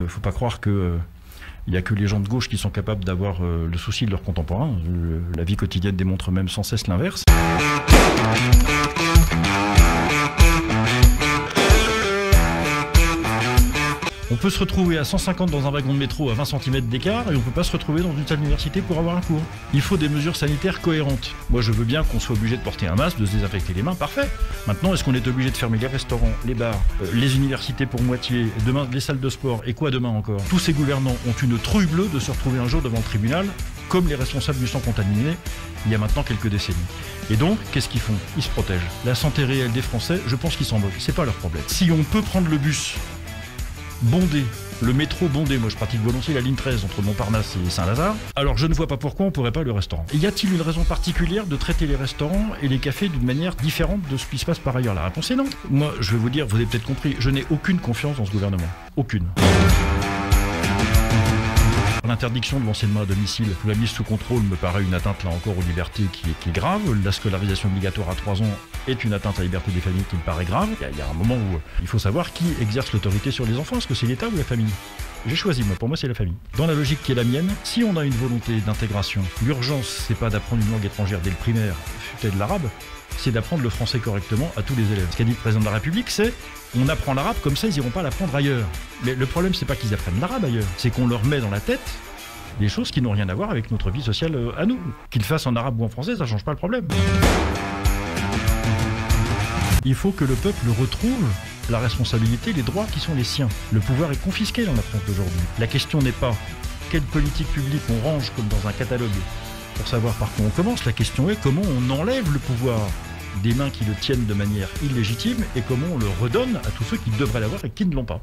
Faut pas croire que il n'y a que les gens de gauche qui sont capables d'avoir le souci de leurs contemporains. La vie quotidienne démontre même sans cesse l'inverse. On peut se retrouver à 150 dans un wagon de métro à 20 cm d'écart et on ne peut pas se retrouver dans une salle d'université pour avoir un cours. Il faut des mesures sanitaires cohérentes. Moi je veux bien qu'on soit obligé de porter un masque, de se désinfecter les mains, parfait. Maintenant est-ce qu'on est obligé de fermer les restaurants, les bars, les universités pour moitié, demain les salles de sport et quoi demain encore? Tous ces gouvernants ont une trouille bleue de se retrouver un jour devant le tribunal comme les responsables du sang contaminé il y a maintenant quelques décennies. Et donc, qu'est-ce qu'ils font? Ils se protègent. La santé réelle des Français, je pense qu'ils s'en moquent. C'est pas leur problème. Si on peut prendre le bus bondé, le métro bondé, moi je pratique volontiers la ligne 13 entre Montparnasse et Saint-Lazare, alors je ne vois pas pourquoi on pourrait pas le restaurant. Y a-t-il une raison particulière de traiter les restaurants et les cafés d'une manière différente de ce qui se passe par ailleurs? La réponse est non. Moi, je vais vous dire, vous avez peut-être compris, je n'ai aucune confiance dans ce gouvernement. Aucune. L'interdiction de l'enseignement à domicile ou la mise sous contrôle me paraît une atteinte là encore aux libertés qui est grave. La scolarisation obligatoire à 3 ans est une atteinte à la liberté des familles qui me paraît grave. Il y a un moment où il faut savoir qui exerce l'autorité sur les enfants. Est-ce que c'est l'État ou la famille? J'ai choisi, moi, pour moi c'est la famille. Dans la logique qui est la mienne, si on a une volonté d'intégration, l'urgence c'est pas d'apprendre une langue étrangère dès le primaire, fut-elle l'arabe, c'est d'apprendre le français correctement à tous les élèves. Ce qu'a dit le président de la République, c'est on apprend l'arabe comme ça ils iront pas l'apprendre ailleurs. Mais le problème c'est pas qu'ils apprennent l'arabe ailleurs, c'est qu'on leur met dans la tête des choses qui n'ont rien à voir avec notre vie sociale à nous. Qu'ils fassent en arabe ou en français, ça change pas le problème. Il faut que le peuple retrouve la responsabilité, les droits qui sont les siens. Le pouvoir est confisqué dans la France d'aujourd'hui. La question n'est pas quelle politique publique on range comme dans un catalogue pour savoir par quoi on commence. La question est comment on enlève le pouvoir des mains qui le tiennent de manière illégitime et comment on le redonne à tous ceux qui devraient l'avoir et qui ne l'ont pas.